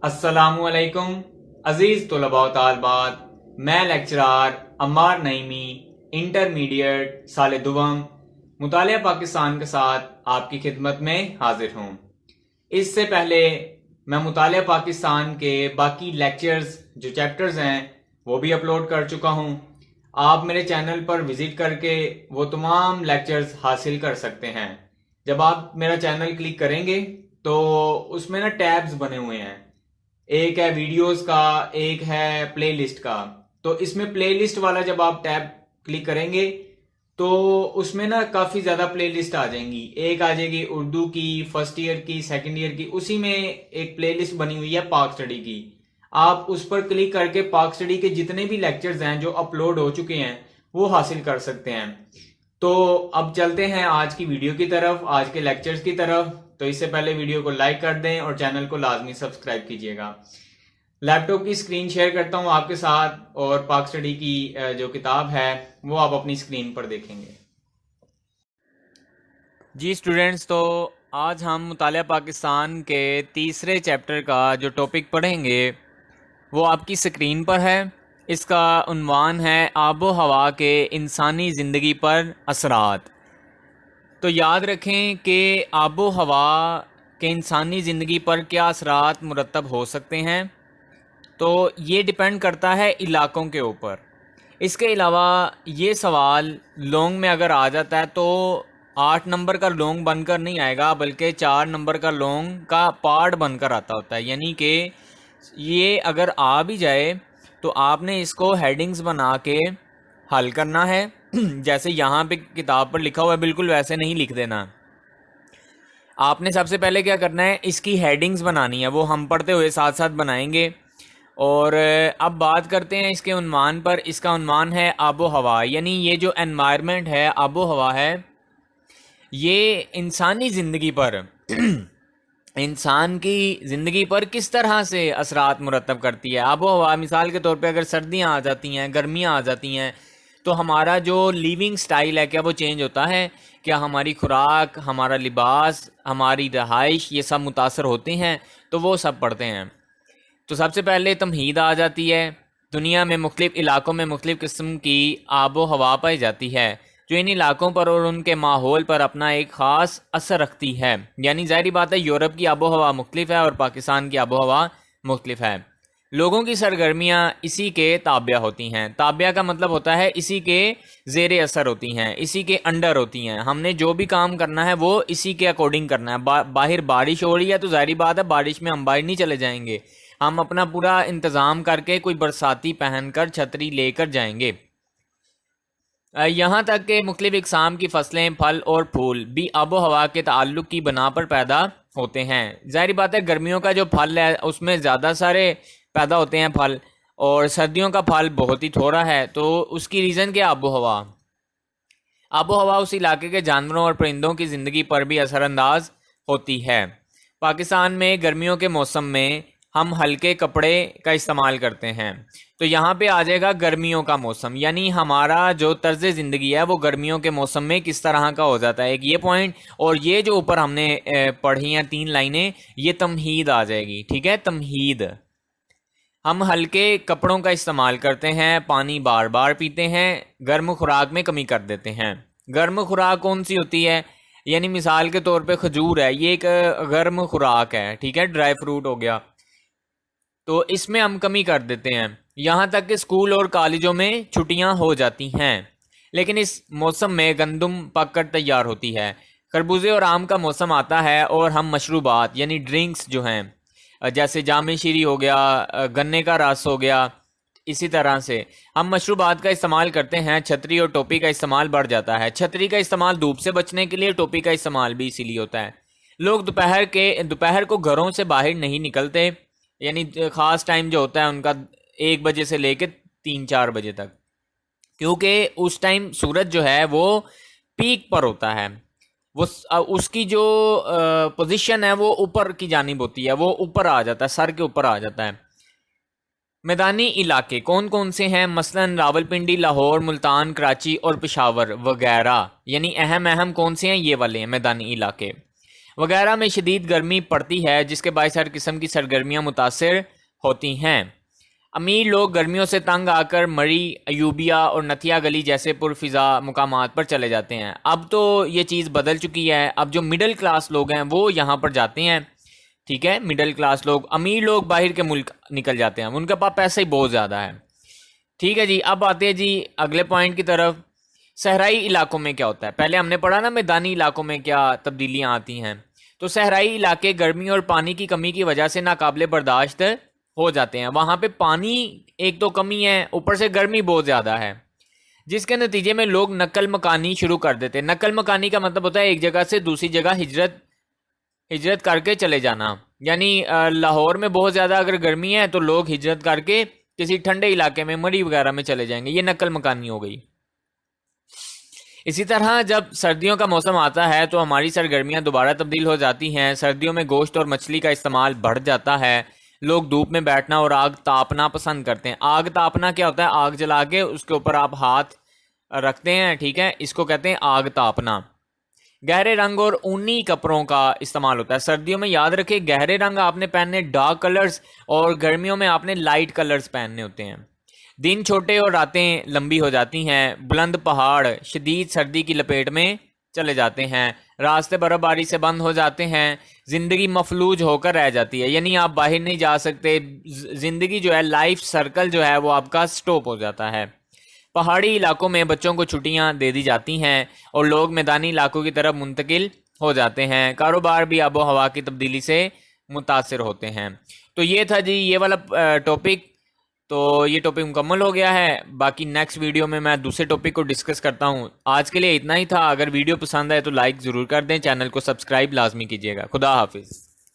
السلام علیکم عزیز طلباء و طالبات، میں لیکچرار عمار نعیمی انٹرمیڈیٹ سال دوم مطالعہ پاکستان کے ساتھ آپ کی خدمت میں حاضر ہوں۔ اس سے پہلے میں مطالعہ پاکستان کے باقی لیکچرز جو چیپٹرز ہیں وہ بھی اپلوڈ کر چکا ہوں۔ آپ میرے چینل پر وزٹ کر کے وہ تمام لیکچرز حاصل کر سکتے ہیں۔ جب آپ میرا چینل کلک کریں گے تو اس میں ٹیبز بنے ہوئے ہیں، ایک ہے ویڈیوز کا، ایک ہے پلے لسٹ کا۔ تو اس میں پلے لسٹ والا جب آپ ٹیب کلک کریں گے تو اس میں کافی زیادہ پلے لسٹ آ جائیں گی۔ ایک آ جائے گی اردو کی، فرسٹ ایئر کی، سیکنڈ ایئر کی، اسی میں ایک پلے لسٹ بنی ہوئی ہے پاک سٹڈی کی۔ آپ اس پر کلک کر کے پاک سٹڈی کے جتنے بھی لیکچرز ہیں جو اپلوڈ ہو چکے ہیں وہ حاصل کر سکتے ہیں۔ تو اب چلتے ہیں آج کی ویڈیو کی طرف، آج کے لیکچرز کی طرف۔ تو اس سے پہلے ویڈیو کو لائک کر دیں اور چینل کو لازمی سبسکرائب کیجیے گا۔ لیپ ٹاپ کی سکرین شیئر کرتا ہوں آپ کے ساتھ، اور پاک سٹڈی کی جو کتاب ہے وہ آپ اپنی سکرین پر دیکھیں گے۔ جی سٹوڈنٹس، تو آج ہم مطالعہ پاکستان کے تیسرے چیپٹر کا جو ٹاپک پڑھیں گے وہ آپ کی سکرین پر ہے۔ اس کا عنوان ہے آب و ہوا کے انسانی زندگی پر اثرات۔ تو یاد رکھیں کہ آب و ہوا کے انسانی زندگی پر کیا اثرات مرتب ہو سکتے ہیں، تو یہ ڈیپینڈ کرتا ہے علاقوں کے اوپر۔ اس کے علاوہ یہ سوال لونگ میں اگر آ جاتا ہے تو 8 نمبر کا لونگ بن کر نہیں آئے گا، بلکہ 4 نمبر کا لونگ کا پارٹ بن کر آتا ہوتا ہے۔ یعنی کہ یہ اگر آ بھی جائے تو آپ نے اس کو ہیڈنگز بنا کے حل کرنا ہے۔ جیسے یہاں پہ کتاب پر لکھا ہوا ہے بالکل ویسے نہیں لکھ دینا۔ آپ نے سب سے پہلے کیا کرنا ہے، اس کی ہیڈنگز بنانی ہے، وہ ہم پڑھتے ہوئے ساتھ ساتھ بنائیں گے۔ اور اب بات کرتے ہیں اس کے عنوان پر۔ اس کا عنوان ہے آب و ہوا، یعنی یہ جو انوائرمنٹ ہے، آب و ہوا ہے، یہ انسانی زندگی پر انسان کی زندگی پر کس طرح سے اثرات مرتب کرتی ہے۔ آب و ہوا مثال کے طور پہ اگر سردیاں آ جاتی ہیں، گرمیاں آ جاتی ہیں، تو ہمارا جو لیونگ سٹائل ہے کیا وہ چینج ہوتا ہے؟ کیا ہماری خوراک، ہمارا لباس، ہماری رہائش، یہ سب متاثر ہوتے ہیں؟ تو وہ سب پڑھتے ہیں۔ تو سب سے پہلے تمہید آ جاتی ہے۔ دنیا میں مختلف علاقوں میں مختلف قسم کی آب و ہوا پائی جاتی ہے جو ان علاقوں پر اور ان کے ماحول پر اپنا ایک خاص اثر رکھتی ہے۔ یعنی ظاہری بات ہے یورپ کی آب و ہوا مختلف ہے اور پاکستان کی آب و ہوا مختلف ہے۔ لوگوں کی سرگرمیاں اسی کے تابع ہوتی ہیں۔ تابع کا مطلب ہوتا ہے اسی کے زیر اثر ہوتی ہیں، اسی کے انڈر ہوتی ہیں۔ ہم نے جو بھی کام کرنا ہے وہ اسی کے اکارڈنگ کرنا ہے۔ باہر بارش ہو رہی ہے تو ظاہری بات ہے بارش میں ہم باہر نہیں چلے جائیں گے، ہم اپنا پورا انتظام کر کے کوئی برساتی پہن کر چھتری لے کر جائیں گے۔ یہاں تک کہ مختلف اقسام کی فصلیں، پھل اور پھول بھی آب و ہوا کے تعلق کی بنا پر پیدا ہوتے ہیں۔ ظاہری بات ہے گرمیوں کا جو پھل ہے اس میں زیادہ سارے پیدا ہوتے ہیں پھل، اور سردیوں کا پھل بہت ہی تھوڑا ہے۔ تو اس کی ریزن کیا؟ آب و ہوا۔ آب و ہوا اس علاقے کے جانوروں اور پرندوں کی زندگی پر بھی اثر انداز ہوتی ہے۔ پاکستان میں گرمیوں کے موسم میں ہم ہلکے کپڑے کا استعمال کرتے ہیں۔ تو یہاں پہ آ جائے گا گرمیوں کا موسم، یعنی ہمارا جو طرز زندگی ہے وہ گرمیوں کے موسم میں کس طرح کا ہو جاتا ہے، ایک یہ پوائنٹ۔ اور یہ جو اوپر ہم نے پڑھی ہیں 3 لائنیں، یہ تمہید آ جائے گی، ٹھیک ہے، تمہید۔ ہم ہلکے کپڑوں کا استعمال کرتے ہیں، پانی بار بار پیتے ہیں، گرم خوراک میں کمی کر دیتے ہیں۔ گرم خوراک کون سی ہوتی ہے؟ یعنی مثال کے طور پہ کھجور ہے، یہ ایک گرم خوراک ہے، ٹھیک ہے، ڈرائی فروٹ ہو گیا، تو اس میں ہم کمی کر دیتے ہیں۔ یہاں تک کہ اسکول اور کالجوں میں چھٹیاں ہو جاتی ہیں۔ لیکن اس موسم میں گندم پک کر تیار ہوتی ہے۔ خربوزے اور آم کا موسم آتا ہے اور ہم مشروبات یعنی ڈرنکس جو ہیں، جیسے جام شیری ہو گیا، گنے کا رس ہو گیا، اسی طرح سے ہم مشروبات کا استعمال کرتے ہیں۔ چھتری اور ٹوپی کا استعمال بڑھ جاتا ہے۔ چھتری کا استعمال دھوپ سے بچنے کے لیے، ٹوپی کا استعمال بھی اسی لیے ہوتا ہے۔ لوگ دوپہر کو گھروں سے باہر نہیں نکلتے، یعنی خاص ٹائم جو ہوتا ہے ان کا 1 بجے سے لے کے 3-4 بجے تک، کیونکہ اس ٹائم سورج جو ہے وہ پیک پر ہوتا ہے، وہ اس کی جو پوزیشن ہے وہ اوپر کی جانب ہوتی ہے، وہ اوپر آ جاتا ہے، سر کے اوپر آ جاتا ہے۔ میدانی علاقے کون کون سے ہیں؟ مثلاً راولپنڈی، لاہور، ملتان، کراچی اور پشاور وغیرہ، یعنی اہم کون سے ہیں؟ یہ والے ہیں میدانی علاقے۔ وغیرہ میں شدید گرمی پڑتی ہے جس کے باعث ہر قسم کی سرگرمیاں متاثر ہوتی ہیں۔ امیر لوگ گرمیوں سے تنگ آ کر مری، ایوبیہ اور نتھیا گلی جیسے پرفضا مقامات پر چلے جاتے ہیں۔ اب تو یہ چیز بدل چکی ہے، اب جو مڈل کلاس لوگ ہیں وہ یہاں پر جاتے ہیں، ٹھیک ہے، مڈل کلاس لوگ۔ امیر لوگ باہر کے ملک نکل جاتے ہیں، ان کے پاس پیسہ ہی بہت زیادہ ہے، ٹھیک ہے جی۔ اب آتے ہیں جی اگلے پوائنٹ کی طرف۔ صحرائی علاقوں میں کیا ہوتا ہے؟ پہلے ہم نے پڑھا نا میدانی علاقوں میں کیا تبدیلیاں آتی ہیں۔ تو صحرائی علاقے گرمی اور پانی کی کمی کی وجہ سے ناقابل برداشت ہو جاتے ہیں۔ وہاں پہ پانی ایک تو کمی ہے، اوپر سے گرمی بہت زیادہ ہے، جس کے نتیجے میں لوگ نقل مکانی شروع کر دیتے ہیں۔ نقل مکانی کا مطلب ہوتا ہے ایک جگہ سے دوسری جگہ ہجرت کر کے چلے جانا۔ یعنی لاہور میں بہت زیادہ اگر گرمی ہے تو لوگ ہجرت کر کے کسی ٹھنڈے علاقے میں مری وغیرہ میں چلے جائیں گے، یہ نقل مکانی ہو گئی۔ اسی طرح جب سردیوں کا موسم آتا ہے تو ہماری سرگرمیاں دوبارہ تبدیل ہو جاتی ہیں۔ سردیوں میں گوشت اور مچھلی کا استعمال بڑھ جاتا ہے۔ لوگ دھوپ میں بیٹھنا اور آگ تاپنا پسند کرتے ہیں۔ آگ تاپنا کیا ہوتا ہے؟ آگ جلا کے اس کے اوپر آپ ہاتھ رکھتے ہیں، ٹھیک ہے، اس کو کہتے ہیں آگ تاپنا۔ گہرے رنگ اور اونی کپڑوں کا استعمال ہوتا ہے۔ سردیوں میں یاد رکھیں گہرے رنگ آپ نے پہننے ڈارک کلرز، اور گرمیوں میں آپ نے لائٹ کلرز پہننے ہوتے ہیں۔ دن چھوٹے اور راتیں لمبی ہو جاتی ہیں۔ بلند پہاڑ شدید سردی کی لپیٹ میں چلے جاتے ہیں۔ راستے برف باری سے بند ہو جاتے ہیں۔ زندگی مفلوج ہو کر رہ جاتی ہے، یعنی آپ باہر نہیں جا سکتے۔ زندگی جو ہے، لائف سرکل جو ہے وہ آپ کا سٹاپ ہو جاتا ہے۔ پہاڑی علاقوں میں بچوں کو چھٹیاں دے دی جاتی ہیں اور لوگ میدانی علاقوں کی طرف منتقل ہو جاتے ہیں۔ کاروبار بھی آب و ہوا کی تبدیلی سے متاثر ہوتے ہیں۔ تو یہ تھا جی یہ والا ٹاپک۔ تو یہ ٹاپک مکمل ہو گیا ہے، باقی نیکسٹ ویڈیو میں دوسرے ٹاپک کو ڈسکس کرتا ہوں۔ آج کے لیے اتنا ہی تھا۔ اگر ویڈیو پسند آئے تو لائک ضرور کر دیں، چینل کو سبسکرائب لازمی کیجیے گا۔ خدا حافظ۔